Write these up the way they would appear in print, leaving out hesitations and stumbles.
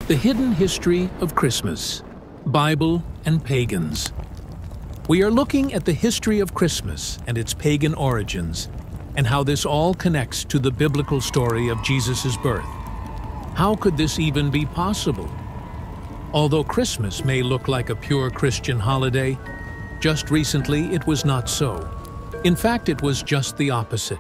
The hidden history of Christmas, Bible and pagans. We are looking at the history of Christmas and its pagan origins, and how this all connects to the biblical story of Jesus' birth. How could this even be possible? Although Christmas may look like a pure Christian holiday, just recently it was not so. In fact, it was just the opposite.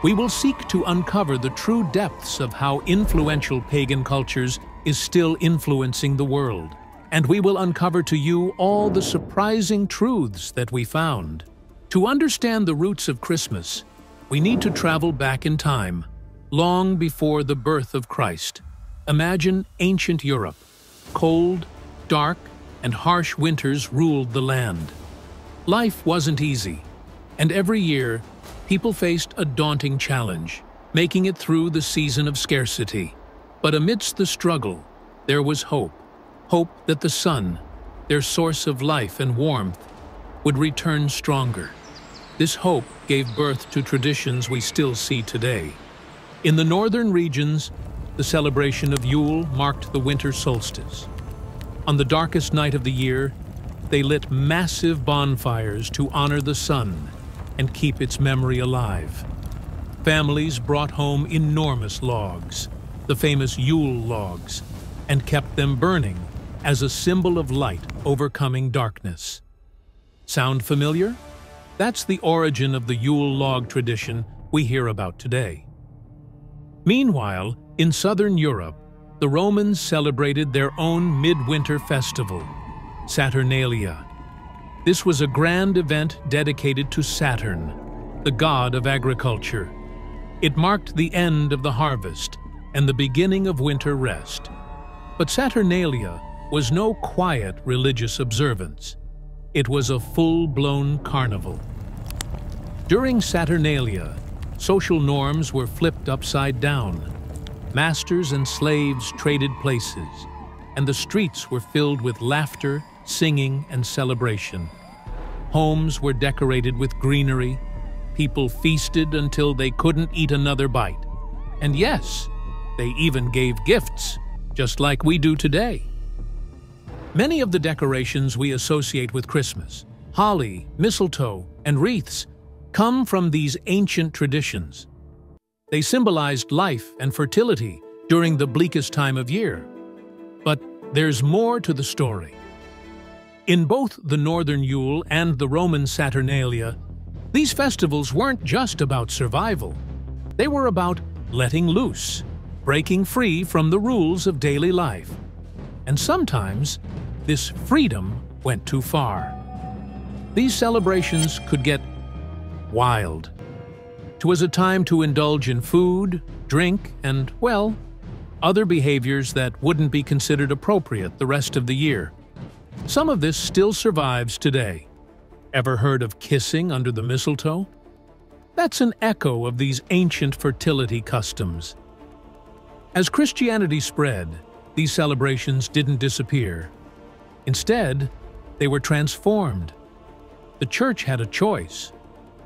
We will seek to uncover the true depths of how influential pagan cultures is still influencing the world. And we will uncover to you all the surprising truths that we found. To understand the roots of Christmas, we need to travel back in time, long before the birth of Christ. Imagine ancient Europe. Cold, dark, and harsh winters ruled the land. Life wasn't easy, and every year, people faced a daunting challenge, making it through the season of scarcity. But amidst the struggle, there was hope. Hope that the sun, their source of life and warmth, would return stronger. This hope gave birth to traditions we still see today. In the northern regions, the celebration of Yule marked the winter solstice. On the darkest night of the year, they lit massive bonfires to honor the sun and keep its memory alive. Families brought home enormous logs, the famous Yule logs, and kept them burning as a symbol of light overcoming darkness. Sound familiar? That's the origin of the Yule log tradition we hear about today. Meanwhile, in southern Europe, the Romans celebrated their own midwinter festival, Saturnalia. This was a grand event dedicated to Saturn, the god of agriculture. It marked the end of the harvest and the beginning of winter rest. But Saturnalia was no quiet religious observance. It was a full-blown carnival. During Saturnalia, social norms were flipped upside down. Masters and slaves traded places, and the streets were filled with laughter, singing, and celebration. Homes were decorated with greenery. People feasted until they couldn't eat another bite. And yes, they even gave gifts, just like we do today. Many of the decorations we associate with Christmas, holly, mistletoe, and wreaths, come from these ancient traditions. They symbolized life and fertility during the bleakest time of year. But there's more to the story. In both the Northern Yule and the Roman Saturnalia, these festivals weren't just about survival. They were about letting loose, breaking free from the rules of daily life. And sometimes, this freedom went too far. These celebrations could get wild. It was a time to indulge in food, drink, and, well, other behaviors that wouldn't be considered appropriate the rest of the year. Some of this still survives today. Ever heard of kissing under the mistletoe? That's an echo of these ancient fertility customs. As Christianity spread, these celebrations didn't disappear. Instead, they were transformed. The church had a choice: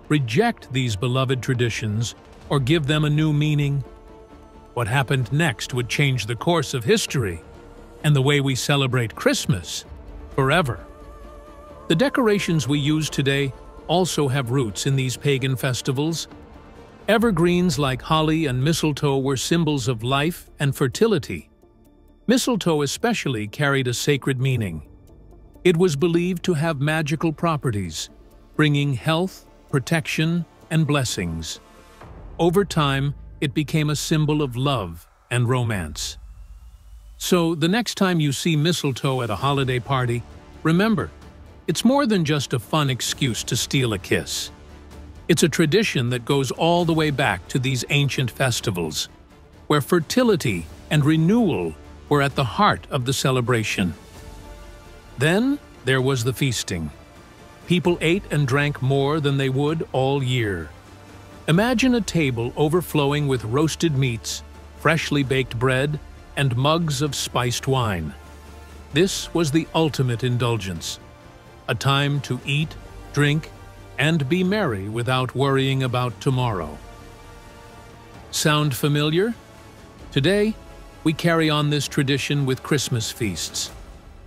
reject these beloved traditions or give them a new meaning. What happened next would change the course of history and the way we celebrate Christmas forever. The decorations we use today also have roots in these pagan festivals. Evergreens like holly and mistletoe were symbols of life and fertility. Mistletoe especially carried a sacred meaning. It was believed to have magical properties, bringing health, protection, and blessings. Over time, it became a symbol of love and romance. So, the next time you see mistletoe at a holiday party, remember, it's more than just a fun excuse to steal a kiss. It's a tradition that goes all the way back to these ancient festivals, where fertility and renewal were at the heart of the celebration. Then there was the feasting. People ate and drank more than they would all year. Imagine a table overflowing with roasted meats, freshly baked bread, and mugs of spiced wine. This was the ultimate indulgence, a time to eat, drink, and be merry without worrying about tomorrow. Sound familiar? Today, We carry on this tradition with Christmas feasts.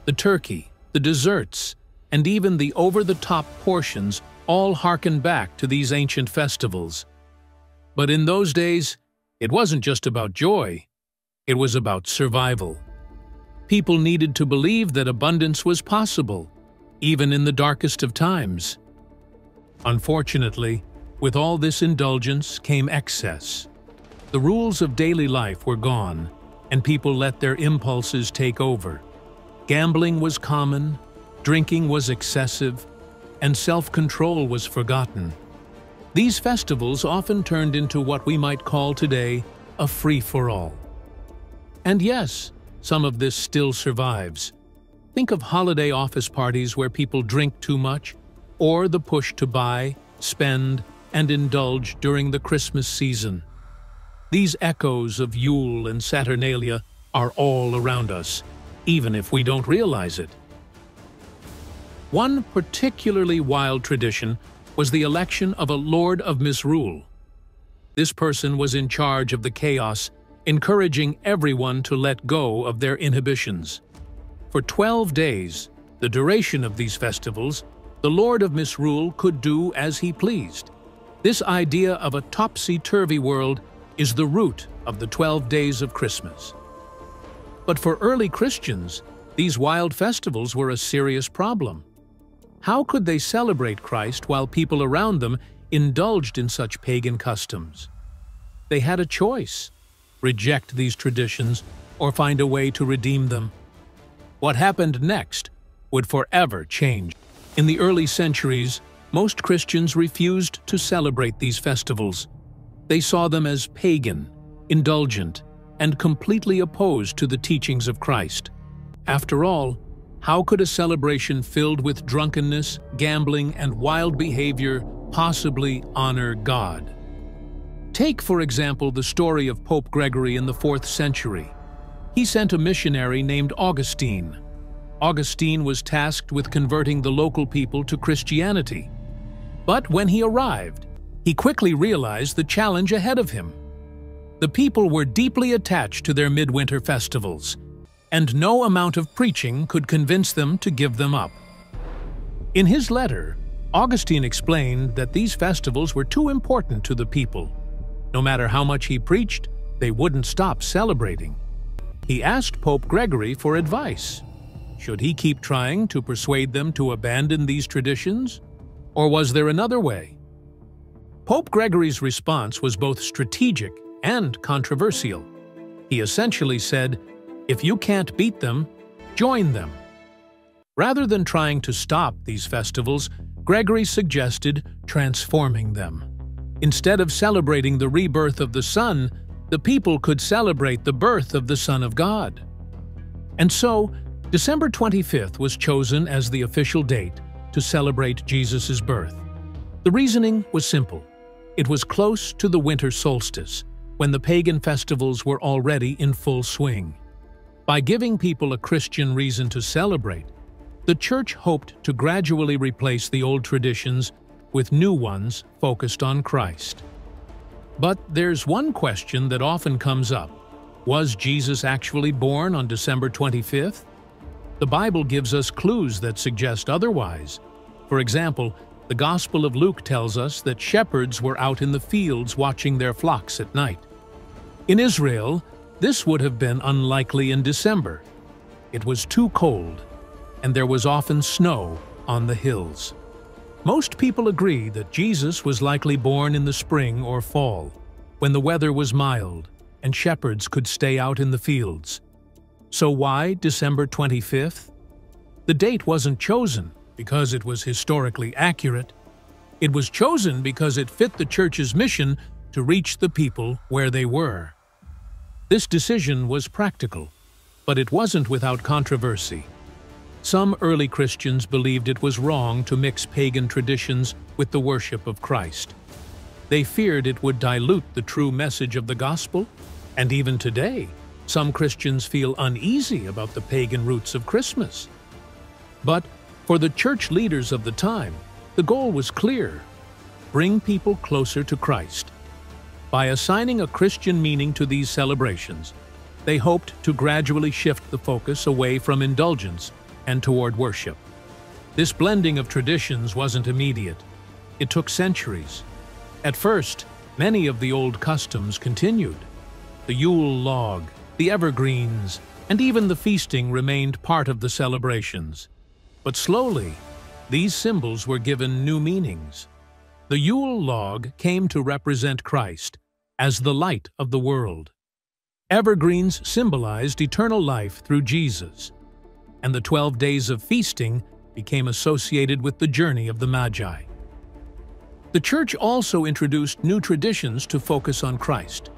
The turkey, the desserts, and even the over-the-top portions all harken back to these ancient festivals. But in those days, it wasn't just about joy, it was about survival. People needed to believe that abundance was possible, even in the darkest of times. Unfortunately, with all this indulgence came excess. The rules of daily life were gone, and people let their impulses take over. Gambling was common, drinking was excessive, and self-control was forgotten. These festivals often turned into what we might call today a free-for-all. And yes, some of this still survives. Think of holiday office parties where people drink too much, or the push to buy, spend, and indulge during the Christmas season. These echoes of Yule and Saturnalia are all around us, even if we don't realize it. One particularly wild tradition was the election of a Lord of Misrule. This person was in charge of the chaos, encouraging everyone to let go of their inhibitions. For 12 days, the duration of these festivals, the Lord of Misrule could do as he pleased. This idea of a topsy-turvy world is the root of the 12 days of Christmas. But for early Christians, these wild festivals were a serious problem. How could they celebrate Christ while people around them indulged in such pagan customs? They had a choice: reject these traditions or find a way to redeem them. What happened next would forever change. In the early centuries, most Christians refused to celebrate these festivals. They saw them as pagan, indulgent, and completely opposed to the teachings of Christ. After all, how could a celebration filled with drunkenness, gambling, and wild behavior possibly honor God? Take, for example, the story of Pope Gregory in the 4th century. He sent a missionary named Augustine. Augustine was tasked with converting the local people to Christianity. But when he arrived, he quickly realized the challenge ahead of him. The people were deeply attached to their midwinter festivals, and no amount of preaching could convince them to give them up. In his letter, Augustine explained that these festivals were too important to the people. No matter how much he preached, they wouldn't stop celebrating. He asked Pope Gregory for advice. Should he keep trying to persuade them to abandon these traditions? Or was there another way? Pope Gregory's response was both strategic and controversial. He essentially said, if you can't beat them, join them. Rather than trying to stop these festivals, Gregory suggested transforming them. Instead of celebrating the rebirth of the Son, the people could celebrate the birth of the Son of God. And so, December 25th was chosen as the official date to celebrate Jesus' birth. The reasoning was simple. It was close to the winter solstice, when the pagan festivals were already in full swing. By giving people a Christian reason to celebrate, the Church hoped to gradually replace the old traditions with new ones focused on Christ. But there's one question that often comes up. Was Jesus actually born on December 25th? The Bible gives us clues that suggest otherwise. For example, the Gospel of Luke tells us that shepherds were out in the fields watching their flocks at night. In Israel, this would have been unlikely in December. It was too cold, and there was often snow on the hills. Most people agree that Jesus was likely born in the spring or fall, when the weather was mild and shepherds could stay out in the fields. So why December 25th? The date wasn't chosen because it was historically accurate. It was chosen because it fit the Church's mission to reach the people where they were. This decision was practical, but it wasn't without controversy. Some early Christians believed it was wrong to mix pagan traditions with the worship of Christ. They feared it would dilute the true message of the gospel, and even today, some Christians feel uneasy about the pagan roots of Christmas. But for the church leaders of the time, the goal was clear: bring people closer to Christ. By assigning a Christian meaning to these celebrations, They hoped to gradually shift the focus away from indulgence and toward worship. This blending of traditions wasn't immediate. It took centuries. At first, many of the old customs continued. The Yule log, the evergreens, and even the feasting remained part of the celebrations. But slowly, these symbols were given new meanings. The Yule log came to represent Christ as the light of the world. Evergreens symbolized eternal life through Jesus, and the 12 days of feasting became associated with the journey of the Magi. The Church also introduced new traditions to focus on Christ.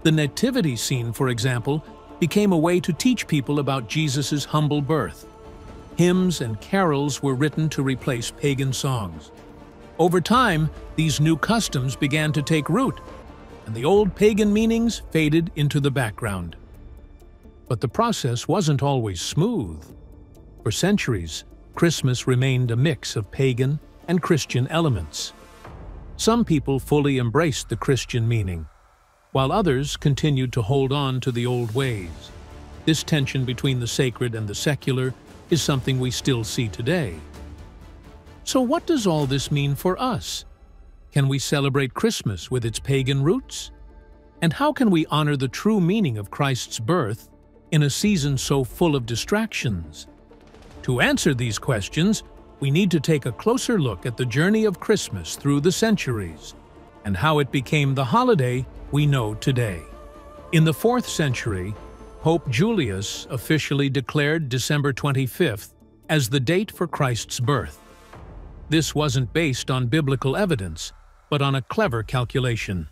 The nativity scene, for example, became a way to teach people about Jesus' humble birth. Hymns and carols were written to replace pagan songs. Over time, these new customs began to take root, and the old pagan meanings faded into the background. But the process wasn't always smooth. For centuries, Christmas remained a mix of pagan and Christian elements. Some people fully embraced the Christian meaning, while others continued to hold on to the old ways. This tension between the sacred and the secular is something we still see today. So what does all this mean for us? Can we celebrate Christmas with its pagan roots? And how can we honor the true meaning of Christ's birth in a season so full of distractions? To answer these questions, we need to take a closer look at the journey of Christmas through the centuries and how it became the holiday we know today. In the 4th century, Pope Julius officially declared December 25th as the date for Christ's birth. This wasn't based on biblical evidence, but on a clever calculation.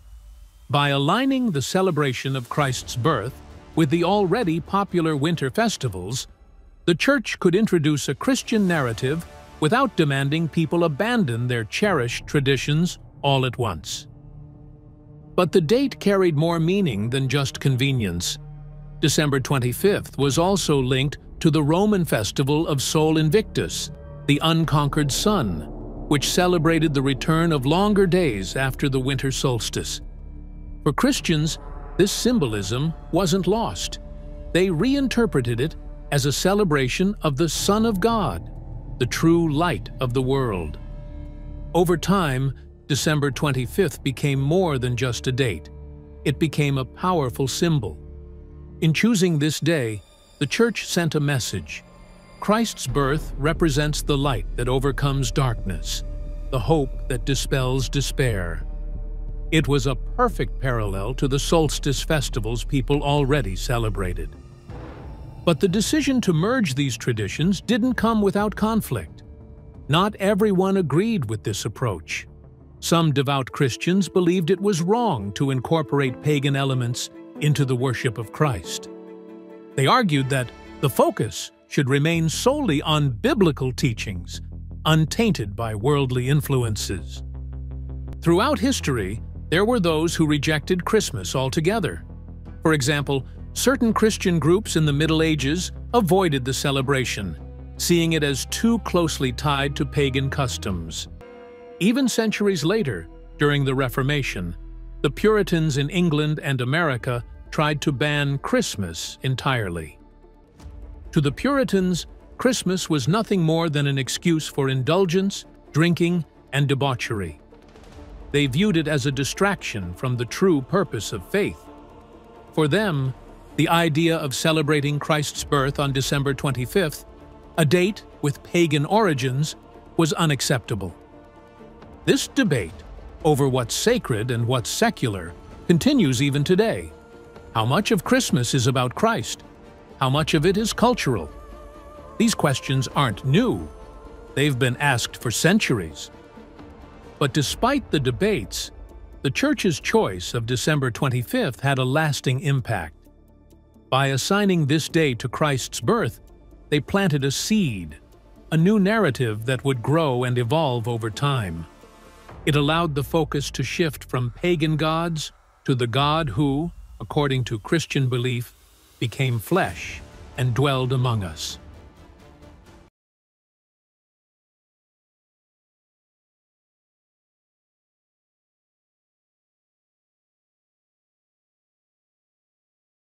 By aligning the celebration of Christ's birth with the already popular winter festivals, the Church could introduce a Christian narrative without demanding people abandon their cherished traditions all at once. But the date carried more meaning than just convenience. December 25th was also linked to the Roman festival of Sol Invictus, the unconquered sun, which celebrated the return of longer days after the winter solstice. For Christians, this symbolism wasn't lost. They reinterpreted it as a celebration of the Son of God, the true light of the world. Over time, December 25th became more than just a date. It became a powerful symbol. In choosing this day, the Church sent a message. Christ's birth represents the light that overcomes darkness, the hope that dispels despair. It was a perfect parallel to the solstice festivals people already celebrated. But the decision to merge these traditions didn't come without conflict. Not everyone agreed with this approach. Some devout Christians believed it was wrong to incorporate pagan elements into the worship of Christ. They argued that the focus should remain solely on biblical teachings, untainted by worldly influences. Throughout history, there were those who rejected Christmas altogether. For example, certain Christian groups in the Middle Ages avoided the celebration, seeing it as too closely tied to pagan customs. Even centuries later, during the Reformation, the Puritans in England and America tried to ban Christmas entirely. To the Puritans, Christmas was nothing more than an excuse for indulgence, drinking, and debauchery. They viewed it as a distraction from the true purpose of faith. For them, the idea of celebrating Christ's birth on December 25th, a date with pagan origins, was unacceptable. This debate over what's sacred and what's secular continues even today. How much of Christmas is about Christ? How much of it is cultural? These questions aren't new. They've been asked for centuries. But despite the debates, the Church's choice of December 25th had a lasting impact. By assigning this day to Christ's birth, they planted a seed, a new narrative that would grow and evolve over time. It allowed the focus to shift from pagan gods to the God who, according to Christian belief, became flesh and dwelled among us.